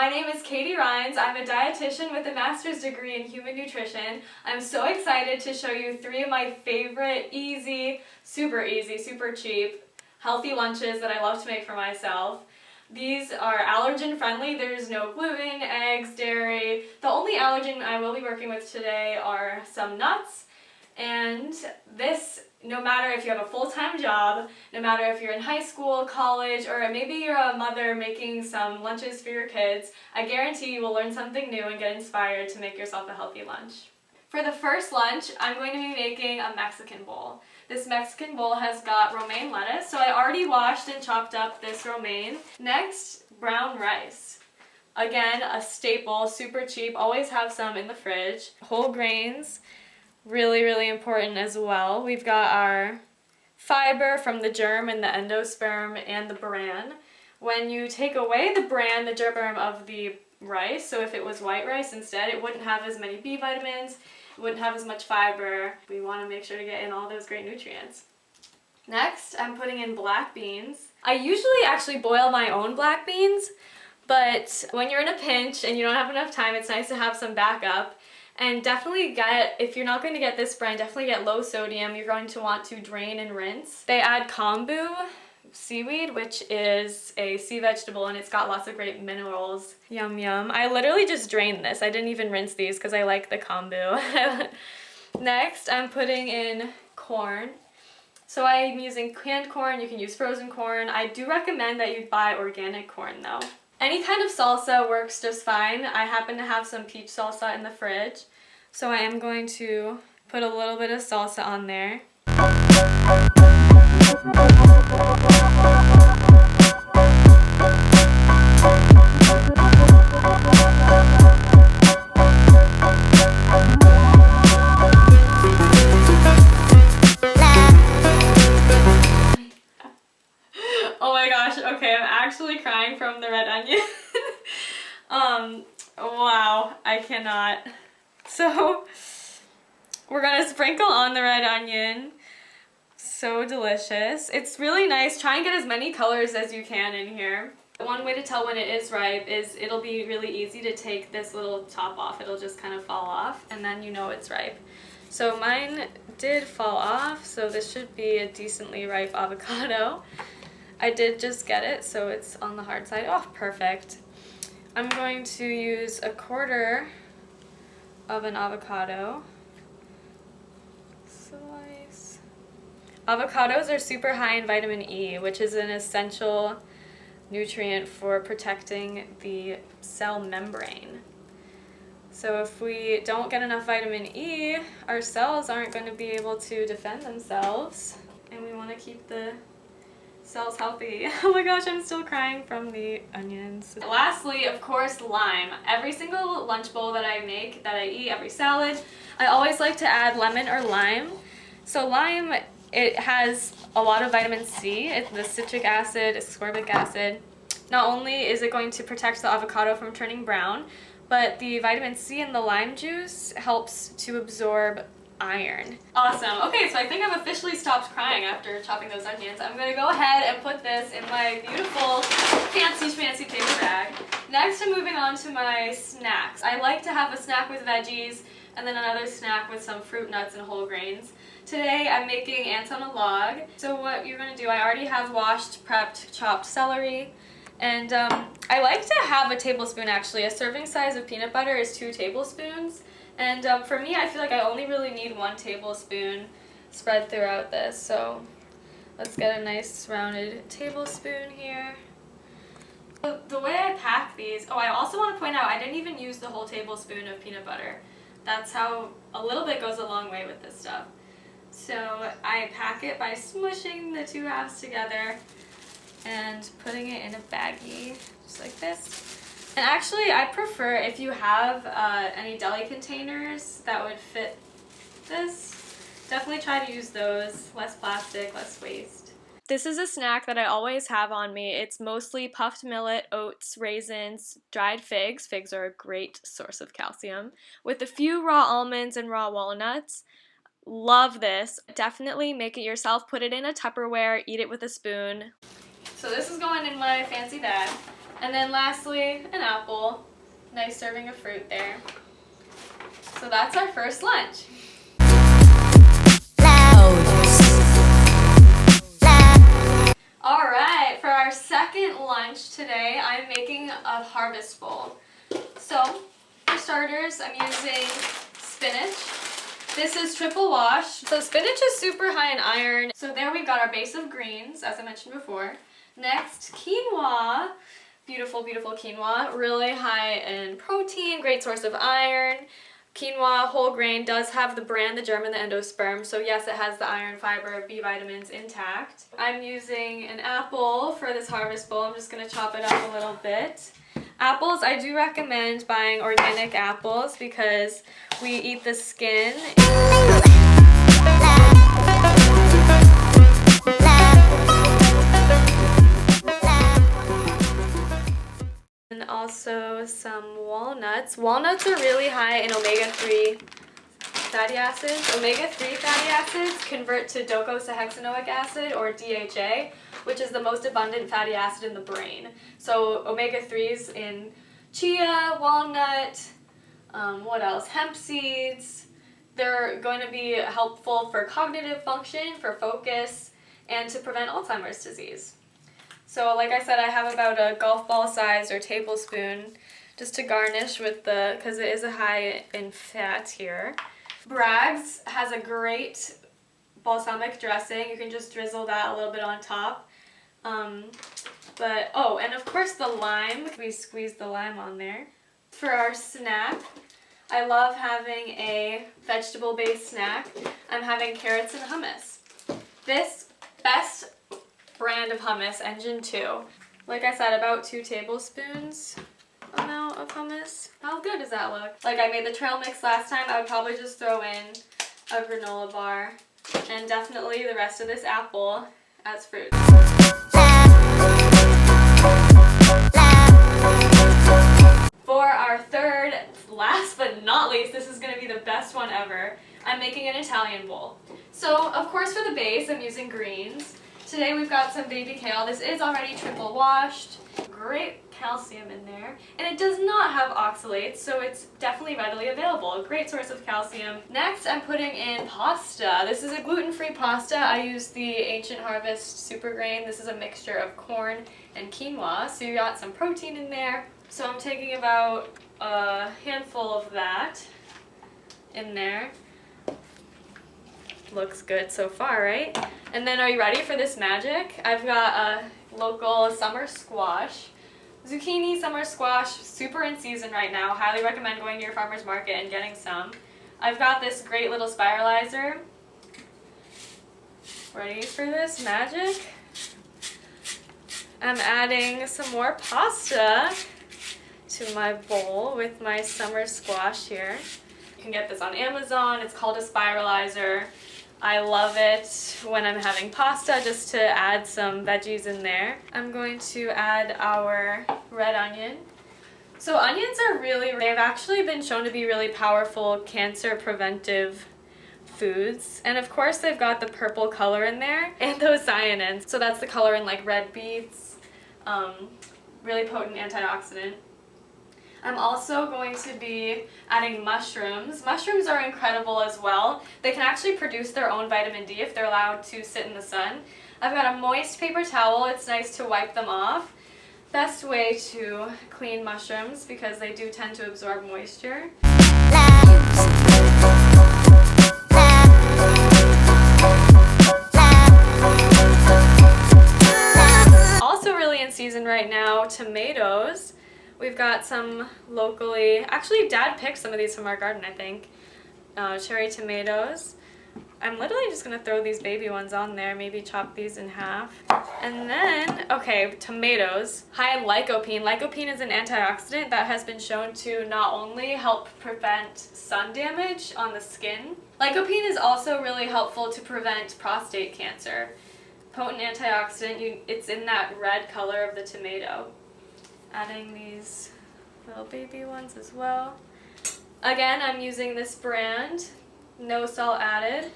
My name is Katie Rhines. I'm a dietitian with a master's degree in human nutrition. I'm so excited to show you 3 of my favorite super easy, super cheap, healthy lunches that I love to make for myself. These are allergen friendly. There's no gluten, eggs, dairy. The only allergen I will be working with today are some nuts. And this, no matter if you have a full-time job, no matter if you're in high school, college, or maybe you're a mother making some lunches for your kids, I guarantee you will learn something new and get inspired to make yourself a healthy lunch. For the first lunch, I'm going to be making a Mexican bowl. This Mexican bowl has got romaine lettuce, so I already washed and chopped up this romaine. Next, brown rice. Again, a staple, super cheap, always have some in the fridge. Whole grains. Really important as well. We've got our fiber from the germ and the endosperm and the bran. When you take away the bran, the germ of the rice, so if it was white rice instead, it wouldn't have as many B vitamins, it wouldn't have as much fiber. We want to make sure to get in all those great nutrients. Next, I'm putting in black beans. I usually actually boil my own black beans, but when you're in a pinch and you don't have enough time, it's nice to have some backup. And definitely if you're not going to get this brand, definitely get low sodium. You're going to want to drain and rinse. They add kombu seaweed, which is a sea vegetable, and it's got lots of great minerals. Yum yum. I literally just drained this. I didn't even rinse these because I like the kombu. Next, I'm putting in corn. So I'm using canned corn. You can use frozen corn. I do recommend that you buy organic corn though. Any kind of salsa works just fine. I happen to have some peach salsa in the fridge, so I am going to put a little bit of salsa on there. Oh my gosh, okay, I'm actually crying from the red onion. Wow, I cannot. So, we're gonna sprinkle on the red onion. So delicious. It's really nice. Try and get as many colors as you can in here. One way to tell when it is ripe is it'll be really easy to take this little top off. It'll just kind of fall off, and then you know it's ripe. So mine did fall off, so this should be a decently ripe avocado. I did just get it, so it's on the hard side. Oh, perfect. I'm going to use 1/4 of an avocado. Slice. Avocados are super high in vitamin E, which is an essential nutrient for protecting the cell membrane. So if we don't get enough vitamin E, our cells aren't going to be able to defend themselves, and we want to keep the cells healthy. Oh my gosh, I'm still crying from the onions. Lastly, of course, lime. Every single lunch bowl that I make, that I eat, every salad, I always like to add lemon or lime. So lime, it has a lot of vitamin C, the citric acid, ascorbic acid. Not only is it going to protect the avocado from turning brown, but the vitamin C in the lime juice helps to absorb iron. Awesome. Okay, so I think I've officially stopped crying after chopping those onions. I'm going to go ahead and put this in my beautiful fancy schmancy paper bag. Next, I'm moving on to my snacks. I like to have a snack with veggies and then another snack with some fruit, nuts, and whole grains. Today, I'm making ants on a log. So what you're going to do, I already have washed, prepped, chopped celery. And I like to have a tablespoon actually. A serving size of peanut butter is 2 tablespoons. And for me, I feel like I only really need 1 tablespoon spread throughout this. So let's get a nice rounded tablespoon here. The way I pack these, I also want to point out I didn't even use the whole tablespoon of peanut butter. That's how a little bit goes a long way with this stuff. So I pack it by smushing the 2 halves together and putting it in a baggie, just like this. And actually, I prefer, if you have any deli containers that would fit this, definitely try to use those. Less plastic, less waste. This is a snack that I always have on me. It's mostly puffed millet, oats, raisins, dried figs. Figs are a great source of calcium. With a few raw almonds and raw walnuts. Love this. Definitely make it yourself. Put it in a Tupperware. Eat it with a spoon. So this is going in my fancy bag. And then lastly, an apple. Nice serving of fruit there. So that's our first lunch. Alright, for our second lunch today, I'm making a harvest bowl. So, for starters, I'm using spinach. This is triple wash. So spinach is super high in iron. So there we've got our base of greens, as I mentioned before. Next, quinoa. Beautiful, beautiful quinoa. Really high in protein, great source of iron. Quinoa, whole grain, does have the bran, the germ, and the endosperm, so yes, it has the iron, fiber, B vitamins intact. I'm using an apple for this harvest bowl. I'm just going to chop it up a little bit. Apples, I do recommend buying organic apples because we eat the skin. And also some walnuts. Walnuts are really high in omega-3 fatty acids. Omega-3 fatty acids convert to docosahexaenoic acid, or DHA, which is the most abundant fatty acid in the brain. So omega-3s in chia, walnut, what else? Hemp seeds. They're going to be helpful for cognitive function, for focus, and to prevent Alzheimer's disease. So like I said, I have about a golf ball size or tablespoon just to garnish with because it is a high in fat here. Bragg's has a great balsamic dressing. You can just drizzle that a little bit on top. And of course the lime. We squeeze the lime on there. For our snack, I love having a vegetable-based snack. I'm having carrots and hummus. This best brand of hummus, Engine 2. Like I said, about 2 tablespoons amount of hummus. How good does that look? Like I made the trail mix last time, I would probably just throw in a granola bar and definitely the rest of this apple as fruit. For our third, last but not least, this is going to be the best one ever, I'm making an Italian bowl. So of course for the base I'm using greens. Today we've got some baby kale. This is already triple washed. Great calcium in there. And it does not have oxalates, so it's definitely readily available. A great source of calcium. Next, I'm putting in pasta. This is a gluten-free pasta. I use the Ancient Harvest Super Grain. This is a mixture of corn and quinoa, so you got some protein in there. So I'm taking about a handful of that in there. Looks good so far, right? And then are you ready for this magic? I've got a local summer squash. Zucchini summer squash, super in season right now. Highly recommend going to your farmer's market and getting some. I've got this great little spiralizer. Ready for this magic? I'm adding some more pasta to my bowl with my summer squash here. You can get this on Amazon. It's called a spiralizer. I love it when I'm having pasta just to add some veggies in there. I'm going to add our red onion. So onions are they've actually been shown to be really powerful cancer preventive foods. And of course they've got the purple color in there and those cyanins. So that's the color in like red beets, really potent antioxidant. I'm also going to be adding mushrooms. Mushrooms are incredible as well. They can actually produce their own vitamin D if they're allowed to sit in the sun. I've got a moist paper towel. It's nice to wipe them off. Best way to clean mushrooms because they do tend to absorb moisture. Also really in season right now, tomatoes. We've got some locally, actually Dad picked some of these from our garden, I think. Cherry tomatoes. I'm literally just going to throw these baby ones on there, maybe chop these in half. And then, okay, tomatoes. High in lycopene. Lycopene is an antioxidant that has been shown to not only help prevent sun damage on the skin, lycopene is also really helpful to prevent prostate cancer. Potent antioxidant, it's in that red color of the tomato. Adding these little baby ones as well. Again, I'm using this brand, no salt added.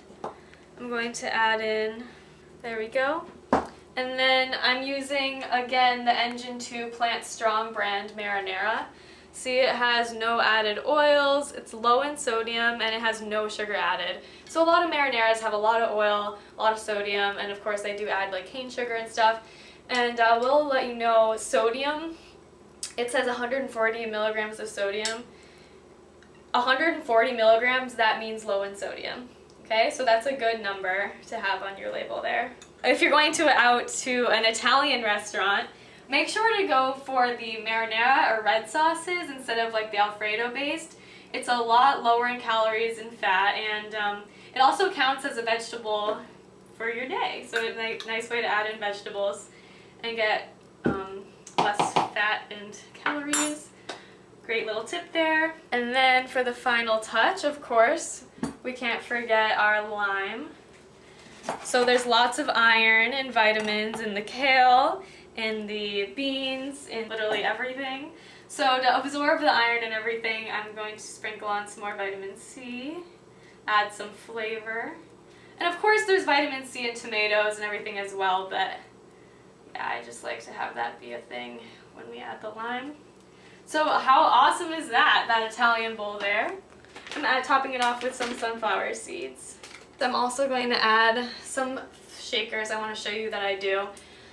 I'm going to add in, there we go, And then I'm using, again, the Engine 2 Plant Strong brand marinara. See, it has no added oils, it's low in sodium, and it has no sugar added. So a lot of marinaras have a lot of oil, a lot of sodium, and of course they do add like cane sugar and stuff. And we'll let you know, sodium, it says 140 milligrams of sodium. 140 milligrams, that means low in sodium. Okay, so that's a good number to have on your label there. If you're going out to an Italian restaurant, make sure to go for the marinara or red sauces instead of like the Alfredo based. It's a lot lower in calories and fat, and it also counts as a vegetable for your day. So it's a nice way to add in vegetables and get less fat and calories. Great little tip there. And then for the final touch, of course, we can't forget our lime. So there's lots of iron and vitamins in the kale, in the beans, in literally everything. So to absorb the iron and everything, I'm going to sprinkle on some more vitamin C, add some flavor. And of course there's vitamin C in tomatoes and everything as well, but yeah, I just like to have that be a thing when we add the lime. So how awesome is that Italian bowl there? I'm topping it off with some sunflower seeds. I'm also going to add some shakers I want to show you that I do.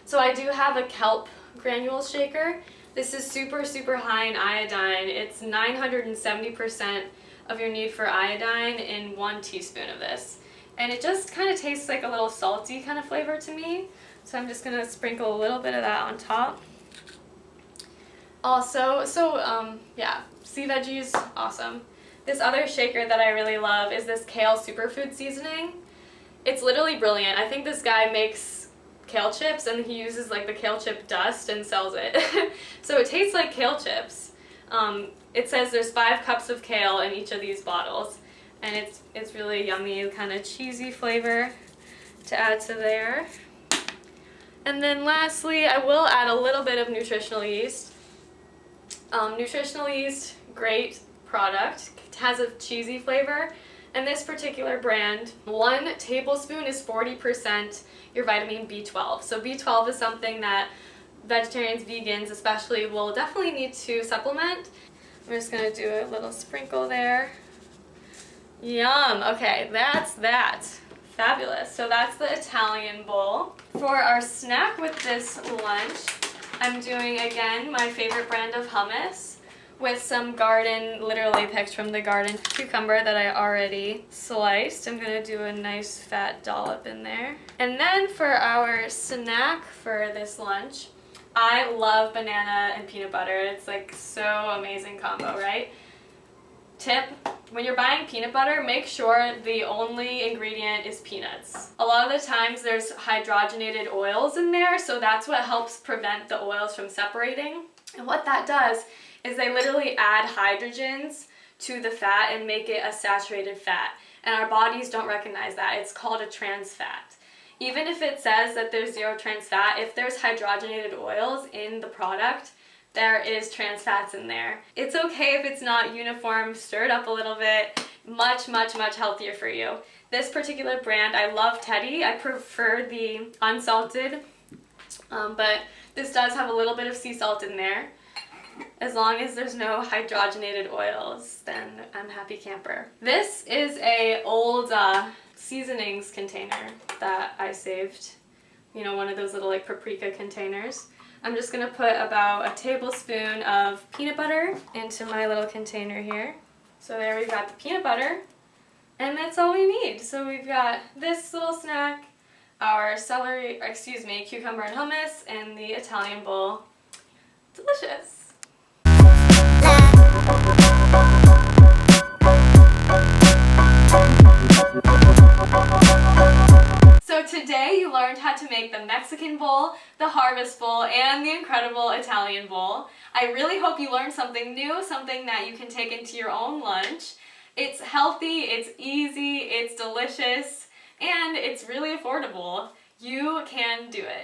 So I do have a kelp granules shaker. This is super, super high in iodine. It's 970% of your need for iodine in 1 teaspoon of this. And it just kind of tastes like a little salty kind of flavor to me. So I'm just going to sprinkle a little bit of that on top. Also, yeah, sea veggies, awesome. This other shaker that I really love is this kale superfood seasoning. It's literally brilliant. I think this guy makes kale chips and he uses like the kale chip dust and sells it. So it tastes like kale chips. It says there's 5 cups of kale in each of these bottles, and it's really yummy, kind of cheesy flavor to add to there. And then lastly, I will add a little bit of nutritional yeast. Nutritional yeast, great product. It has a cheesy flavor. And this particular brand, 1 tablespoon is 40% your vitamin B12. So B12 is something that vegetarians, vegans especially, will definitely need to supplement. I'm just going to do a little sprinkle there. Yum! Okay, that's that. Fabulous. So that's the Italian bowl. For our snack with this lunch, I'm doing, again, my favorite brand of hummus with some garden, literally picked from the garden, cucumber that I already sliced. I'm going to do a nice fat dollop in there. And then for our snack for this lunch, I love banana and peanut butter. It's like so amazing combo, right? Tip, when you're buying peanut butter, make sure the only ingredient is peanuts. A lot of the times there's hydrogenated oils in there, so that's what helps prevent the oils from separating. And what that does is they literally add hydrogens to the fat and make it a saturated fat. And our bodies don't recognize that. It's called a trans fat. Even if it says that there's 0 trans fat, if there's hydrogenated oils in the product, there is trans fats in there. It's okay if it's not uniform, stir it up a little bit. Much, much, much healthier for you. This particular brand, I love Teddy. I prefer the unsalted, but this does have a little bit of sea salt in there. As long as there's no hydrogenated oils, then I'm happy camper. This is a old seasonings container that I saved. You know, one of those little like paprika containers. I'm just going to put about a tablespoon of peanut butter into my little container here. So there we've got the peanut butter, and that's all we need. So we've got this little snack, our cucumber and hummus, and the Italian bowl. Delicious! So today you learned how to make the Mexican bowl, the harvest bowl, and the incredible Italian bowl. I really hope you learned something new, something that you can take into your own lunch. It's healthy, it's easy, it's delicious, and it's really affordable. You can do it.